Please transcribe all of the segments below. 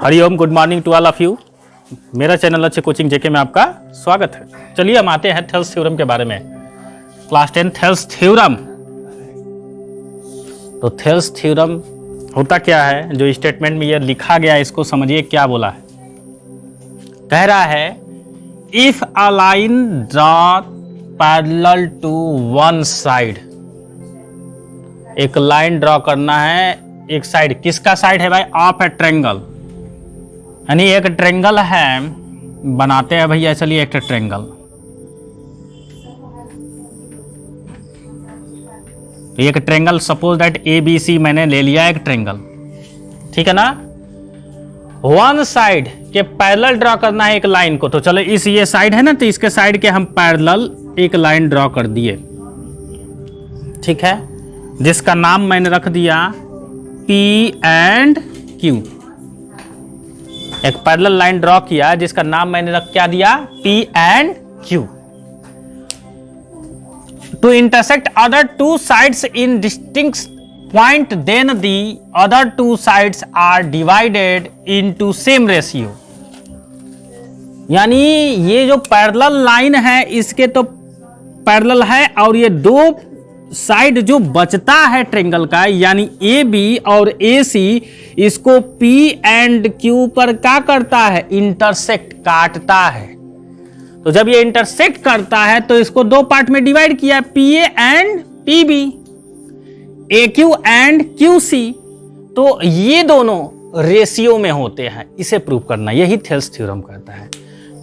Hariom, good morning to all of you. मेरा channel अच्छे coaching JK में आपका स्वागत है। चलिए हम आते हैं थेल्स थ्योरम के बारे में। Class 10 Thales theorem. तो थेल्स थ्योरम होता क्या है, जो स्टेटमेंट में ये लिखा गया है इसको समझिए क्या बोला है। कह रहा है if a line draw parallel to one side, एक लाइन ड्रॉ करना है एक साइड। किसका साइड है भाई? ऑफ ए ट्रायंगल, यानी एक ट्रायंगल है, बनाते हैं भैया। चलिए एक ट्रायंगल, तो एक ट्रायंगल सपोज दैट ABC मैंने ले लिया एक ट्रायंगल, ठीक है ना। वन साइड के पैरेलल ड्रॉ करना है एक लाइन को। तो चलो इस ये साइड है ना, तो इसके साइड के हम पैरेलल एक लाइन ड्रॉ कर दिए, ठीक है, जिसका नाम मैंने रख दिया P एंड Q। एक पैरेलल लाइन ड्रॉ किया जिसका नाम मैंने रख क्या दिया? P and Q। To intersect other two sides in distinct point, then the other two sides are divided into same ratio. यानी ये जो पैरेलल लाइन है इसके तो पैरेलल है, और ये दो साइड जो बचता है ट्रायंगल का, यानी AB और AC, इसको P एंड Q पर क्या करता है? इंटरसेक्ट, काटता है। तो जब ये इंटरसेक्ट करता है तो इसको दो पार्ट में डिवाइड किया, PA and PB, AQ and QC। तो ये दोनों रेशियो में होते हैं, इसे प्रूव करना, यही थेल्स थ्योरम कहता है।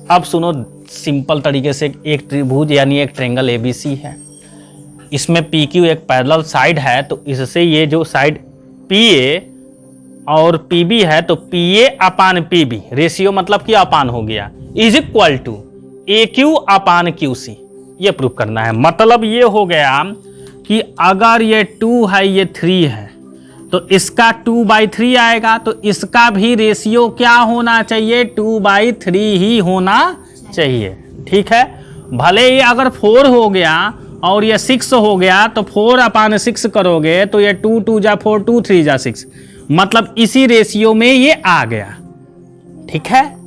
अब सुनो सिंपल तरीके से, एक त्रिभुज यानी एक ट्रायंगल ABC है, इसमें PQ एक पैरेलल साइड है, तो इससे ये जो साइड PA और PB है, तो PA अपान PB, रेशियो मतलब कि अपान हो गया, is equal to AQ upon QC। ये प्रूफ करना है। मतलब ये हो गया कि अगर ये 2 है ये 3 है, तो इसका 2/3 आएगा, तो इसका भी रेशियो क्या होना चाहिए? 2/3 ही होना चाहिए, ठीक है। भले ही अगर 4 हो गया और ये 6 हो गया, तो 4 अपान 6 करोगे तो ये 2 2 जा 4, 2 3 जा 6, मतलब इसी रेशियो में ये आ गया, ठीक है।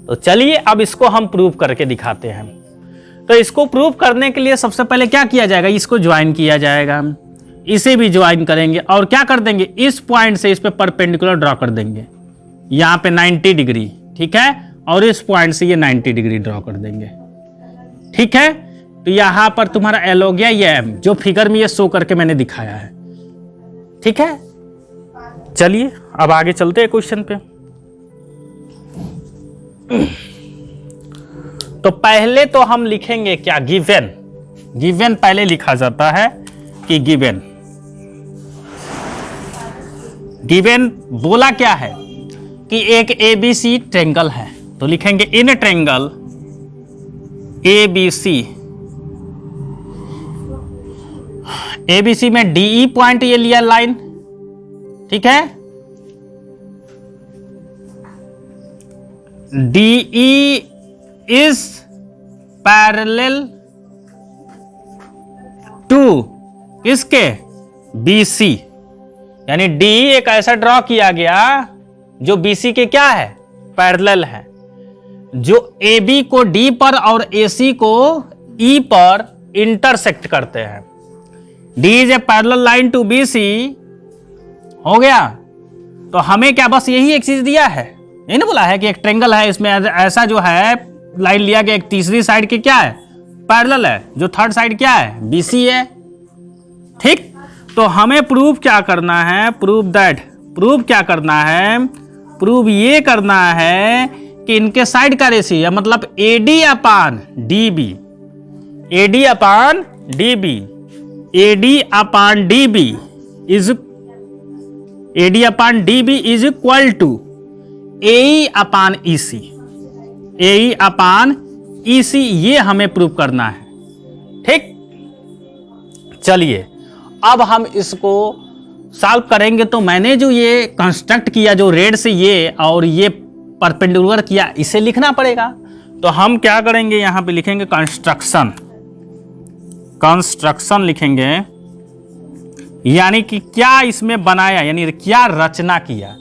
तो चलिए अब इसको हम प्रूव करके दिखाते हैं। तो इसको प्रूव करने के लिए सबसे पहले क्या किया जाएगा? इसको ज्वाइन किया जाएगा, इसे भी ज्वाइन करेंगे, और क्या कर देंगे? इस पॉइंट से इस पे परपेंडिकुलर ड्रॉ कर देंगे, यहाँ पे 90 डिग्री, ठीक है, और इस पॉइंट से ये 90 डिग्री ड्रॉ कर देंगे, ठीक है। तो यहां पर तुम्हारा एल हो गया ये M, जो फिगर में ये शो करके मैंने दिखाया है, ठीक है। चलिए अब आगे चलते हैं क्वेश्चन पे। तो पहले तो हम लिखेंगे क्या? गिवन। गिवन पहले लिखा जाता है कि गिवन। गिवन बोला क्या है कि एक ABC ट्रायंगल है, तो लिखेंगे इन ट्रायंगल ABC, ABC में DE पॉइंट ये लिया लाइन, ठीक है। DE इज पैरेलल टू किसके? BC, यानी DE एक ऐसा ड्रॉ किया गया जो BC के क्या है? पैरेलल है, जो AB को D पर और AC को E पर इंटरसेक्ट करते हैं। D is a parallel line to BC, हो गया। तो हमें क्या बस यही एक चीज दिया है? यही ना बोला है कि एक ट्रायंगल है, इसमें ऐसा जो है लाइन लिया गया, एक तीसरी साइड के क्या है? पैरेलल है, जो थर्ड साइड क्या है? BC है, ठीक। तो हमें प्रूव क्या करना है? प्रूव क्या करना है? प्रूव ये करना है कि इनके साइड का रेशियो, मतलब AD upon DB, AD upon DB, AD upon DB is equal to AE upon EC, AE upon EC। ये हमें प्रूव करना है, ठीक। चलिए अब हम इसको सॉल्व करेंगे। तो मैंने जो ये कंस्ट्रक्ट किया, जो रेड से ये और ये परपेंडिकुलर किया, इसे लिखना पड़ेगा। तो हम क्या करेंगे? यहां पे लिखेंगे कंस्ट्रक्शन लिखेंगे, यानी कि क्या इसमें बनाया, यानी क्या रचना किया।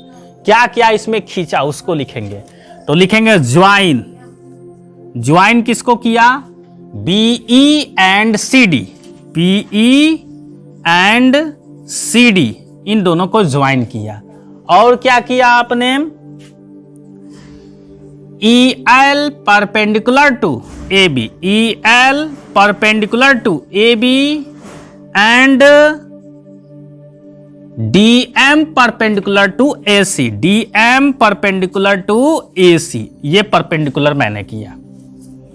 क्या क्या इसमें खींचा उसको लिखेंगे। तो लिखेंगे ज्वाइन, ज्वाइन किसको किया, BE and CD, BE and CD इन दोनों को ज्वाइन किया। और क्या किया आपने, EL perpendicular to AB, EL perpendicular to AB and DM perpendicular to AC, DM perpendicular to AC, ये परपेंडिकुलर मैंने किया।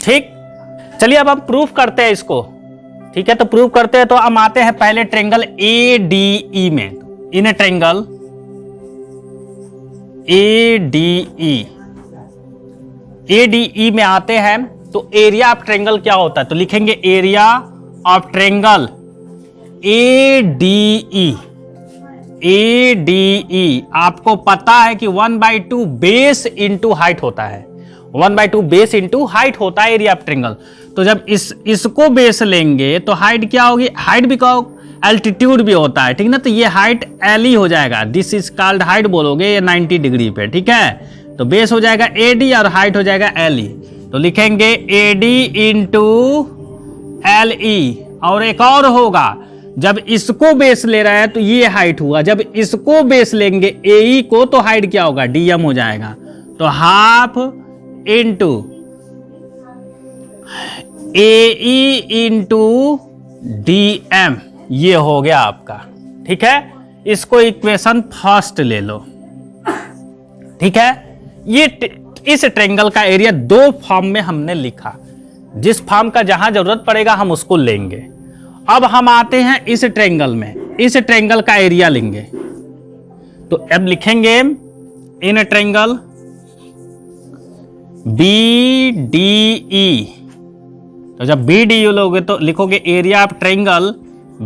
ठीक, चलिए अब हम प्रूफ करते हैं इसको। ठीक है, तो प्रूफ करते हैं। तो हम आते हैं पहले ट्रेंगल ADE में। इन ट्रेंगल ADE में आते हैं तो एरिया ऑफ ट्रेंगल क्या होता है, तो लिखेंगे एरिया ऑफ ट्रेंगल ADE आपको पता है कि 1/2 बेस इंटू हाइट होता है, 1/2 बेस इंटू हाइट होता है एरिया ऑफ ट्रेंगल। तो जब इसको बेस लेंगे तो हाइट क्या होगी, हाइट भी कहो, एल्टीट्यूड भी होता है, ठीक ना। तो ये हाइट एल ही हो जाएगा, दिस इज कॉल्ड हाइट बोलोगे ये 90 डिग्री पे, ठीक है। तो बेस हो जाएगा AD और हाइट हो जाएगा LE। तो लिखेंगे AD इंटू LE। और एक और होगा, जब इसको बेस ले रहा है तो ये हाइट हुआ, जब इसको बेस लेंगे AE को तो हाइट क्या होगा, DM हो जाएगा। तो half into AE into DM, ये हो गया आपका। ठीक है, इसको इक्वेशन फर्स्ट ले लो। ठीक है, ये इस ट्रेंगल का एरिया दो फॉर्म में हमने लिखा, जिस फॉर्म का जहां जरूरत पड़ेगा हम उसको लेंगे। अब हम आते हैं इस ट्रेंगल में, इस ट्रेंगल का एरिया लेंगे। तो अब लिखेंगे इन ट्रेंगल BDE। तो जब BDE लोगे तो लिखोगे area of triangle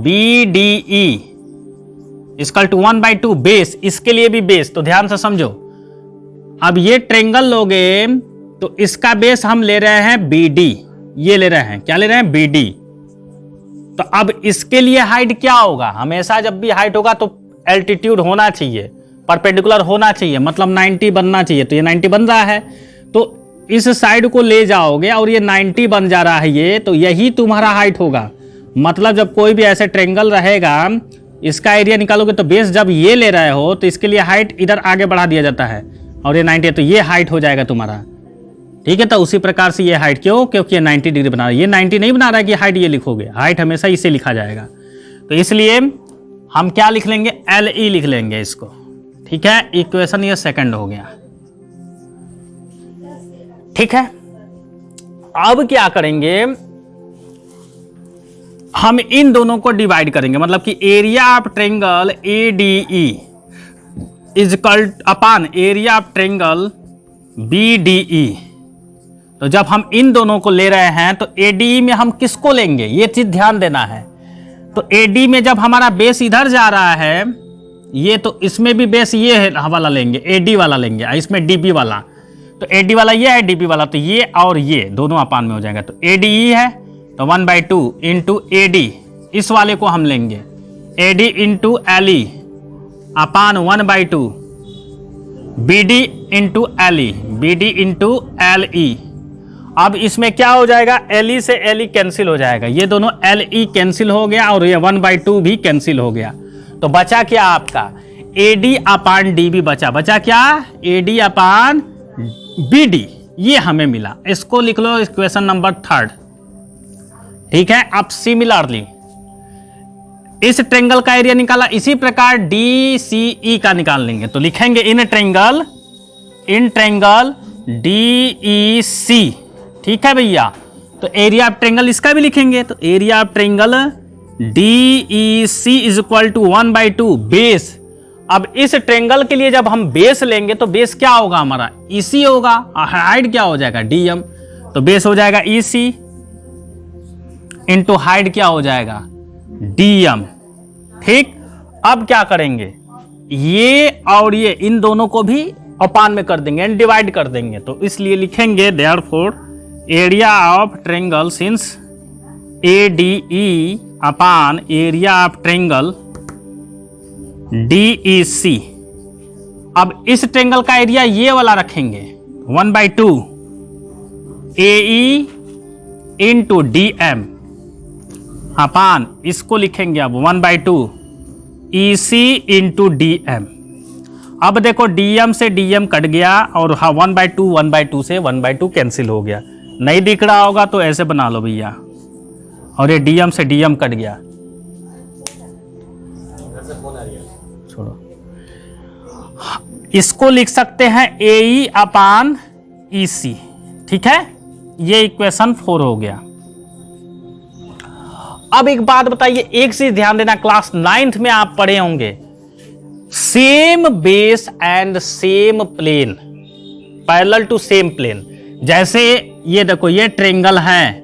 BDE equal to 1/2 base, इसके लिए भी बेस, तो ध्यान से समझो। अब ये ट्रेंगल लोगे तो इसका बेस हम ले रहे हैं BD, ये ले रहे हैं, क्या ले रहे हैं, BD। तो अब इसके लिए हाइट क्या होगा, हमेशा जब भी हाइट होगा तो एल्टीट्यूड होना चाहिए, परपेंडिकुलर होना चाहिए, मतलब 90 बनना चाहिए। तो ये 90 बन रहा है, तो इस साइड को ले जाओगे और ये 90 बन जा रहा है ये, तो यही तुम्हारा हाइट होगा। मतलब जब कोई भी ऐसे ट्रेंगल रहेगा, इसका एरिया निकालोगे तो बेस जब ये ले रहे हो तो इसके लिए हाइट इधर आगे बढ़ा दिया जाता है और ये 90 है, तो ये हाइट हो जाएगा तुम्हारा। ठीक है, तो उसी प्रकार से ये हाइट क्यों, क्योंकि ये 90 डिग्री बना रहा है, ये 90 नहीं बना रहा है कि हाइट ये लिखोगे, हाइट हमेशा इसे लिखा जाएगा। तो इसलिए हम क्या लिख लेंगे, LE लिख लेंगे इसको। ठीक है, इक्वेशन ये सेकंड हो गया। ठीक है, अब क्या करेंगे, हम इन दोनों को डिवाइड करेंगे, मतलब कि area of triangle ADE is equal upon area of triangle BDE। तो जब हम इन दोनों को ले रहे हैं तो ADE में हम किसको लेंगे, ये चीज ध्यान देना है। तो AD में जब हमारा बेस इधर जा रहा है ये, तो इसमें भी बेस ये वाला लेंगे, AD वाला लेंगे, इसमें DB वाला। तो AD वाला ये है, DB वाला, तो ये और ये दोनों अपान में हो जाएगा। तो ADE है तो 1/2 इंटू AD, इस वाले को हम लेंगे AD इंटू LE अपान 1/2 BD into LE, BD into LE। अब इसमें क्या हो जाएगा, LE से LE कैंसिल हो जाएगा, ये दोनों LE कैंसिल हो गया और ये 1/2 भी कैंसिल हो गया। तो बचा क्या आपका, AD अपान DB बचा क्या, AD अपान BD, ये हमें मिला। इसको लिख लो इक्वेशन नंबर 3। ठीक है, अब सिमिलरली इस ट्रेंगल का एरिया निकाला, इसी प्रकार DCE का निकाल लेंगे। तो लिखेंगे इन ट्रेंगल DEC। ठीक है भैया, तो एरिया ऑफ ट्रेंगल इसका भी लिखेंगे। तो area of triangle DEC is equal to 1/2 base. अब इस ट्रेंगल के लिए जब हम बेस लेंगे तो बेस क्या होगा हमारा, EC होगा, हाइट क्या हो जाएगा, DM। तो बेस हो जाएगा EC इंटू हाइट क्या हो जाएगा, DM। ठीक, अब क्या करेंगे, ये और ये इन दोनों को भी अपान में कर देंगे, डिवाइड कर देंगे। तो इसलिए लिखेंगे therefore area of triangle since ADE upon area of triangle DEC अब इस ट्रेंगल का एरिया ये वाला रखेंगे 1/2 AE इंटू DM अपान इसको लिखेंगे अब 1/2 EC इंटू DM। अब देखो DM से DM कट गया और हाँ 1/2 से 1/2 कैंसिल हो गया। नहीं दिख रहा होगा तो ऐसे बना लो भैया, और ये DM से DM कट गया, छोड़ो। इसको लिख सकते हैं AE अपान EC, ठीक है। ये इक्वेशन 4 हो गया। अब एक बात बताइए, एक चीज ध्यान देना, क्लास 9th में आप पढ़े होंगे same base and same plane, parallel to same plane. जैसे ये देखो, ये ट्रेंगल है,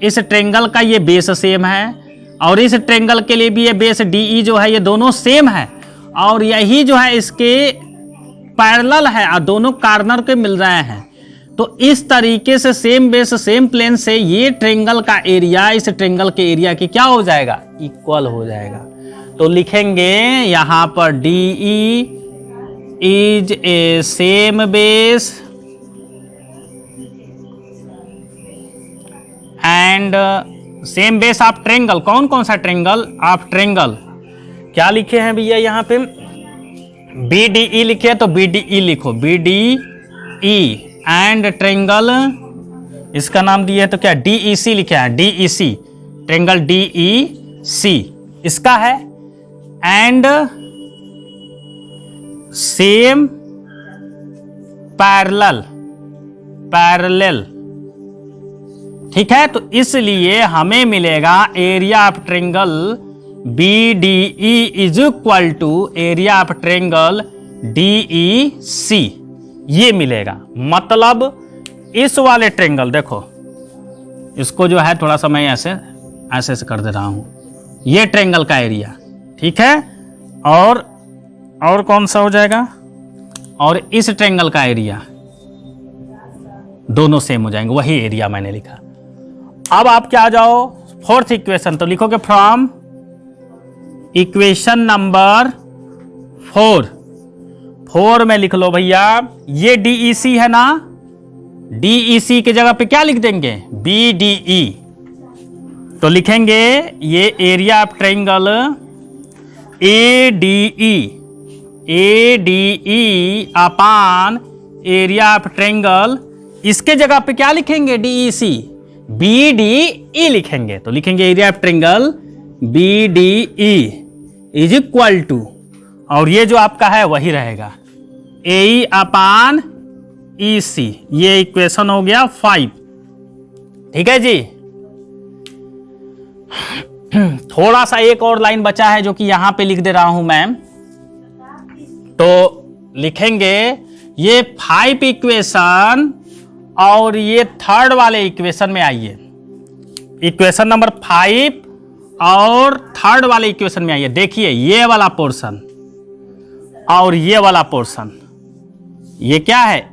इस ट्रेंगल का ये बेस सेम है और इस ट्रेंगल के लिए भी ये बेस DE जो है ये दोनों सेम है, और यही जो है इसके पैरेलल है और दोनों कॉर्नर के मिल रहे हैं। तो इस तरीके से सेम बेस सेम प्लेन से ये ट्रेंगल का एरिया इस ट्रेंगल के एरिया की क्या हो जाएगा, इक्वल हो जाएगा। तो लिखेंगे यहां पर DE is a same base and same base of triangle. कौन कौन सा ट्रेंगल? ऑफ ट्रेंगल क्या लिखे हैं भैया यहाँ पे? BDE लिखे तो BDE लिखो, BDE एंड ट्रेंगल, इसका नाम दिया है तो क्या DEC लिखे हैं, DEC ट्रेंगल DEC इसका है, एंड सेम पैरेलल, ठीक है। तो इसलिए हमें मिलेगा area of triangle BDE is equal to area of triangle DEC, ये मिलेगा। मतलब इस वाले ट्रेंगल देखो, इसको जो है थोड़ा सा मैं ऐसे कर दे रहा हूं, ये ट्रेंगल का एरिया, ठीक है। और कौन सा हो जाएगा, और इस ट्रेंगल का एरिया, दोनों सेम हो जाएंगे, वही एरिया मैंने लिखा। अब आप क्या जाओ 4th इक्वेशन, तो लिखोगे फ्रॉम इक्वेशन नंबर 4 में लिख लो भैया, ये DEC है ना, DEC की जगह पे क्या लिख देंगे, BDE। तो लिखेंगे ये area of triangle ADE upon area of triangle, इसके जगह पे क्या लिखेंगे, DEC, BDE लिखेंगे। तो लिखेंगे area of triangle BDE is equal to, और ये जो आपका है वही रहेगा, AE अपान EC। ये इक्वेशन हो गया 5, ठीक है जी। थोड़ा सा एक और लाइन बचा है जो कि यहां पे लिख दे रहा हूं मैं, तो लिखेंगे ये 5 इक्वेशन और ये 3rd वाले इक्वेशन में आइए, इक्वेशन नंबर 5 और 3rd वाले इक्वेशन में आइए। देखिए ये वाला पोर्शन और ये वाला पोर्शन, ये क्या है,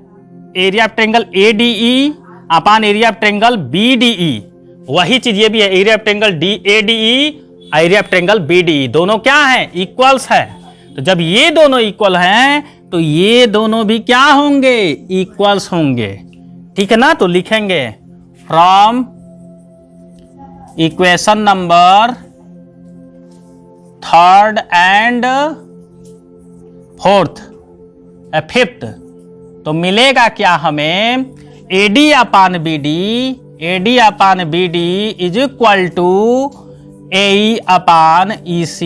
area of triangle ADE upon area of triangle BDE, वही चीज ये भी है, area of triangle ADE area of triangle BDE, दोनों क्या है, इक्वल्स है। तो जब ये दोनों इक्वल हैं तो ये दोनों भी क्या होंगे, इक्वल्स होंगे, ठीक है ना। तो लिखेंगे from equation number 3rd and 4th 5th, तो मिलेगा क्या हमें, AD upon BD is equal to AE upon EC।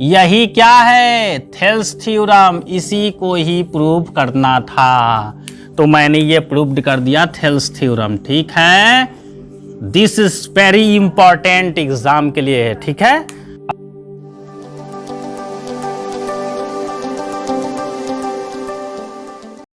यही क्या है, थेल्स थ्योरम, इसी को ही प्रूव करना था, तो मैंने ये प्रूव कर दिया थेल्स थ्योरम, ठीक है। This is very important exam के लिए है, ठीक है।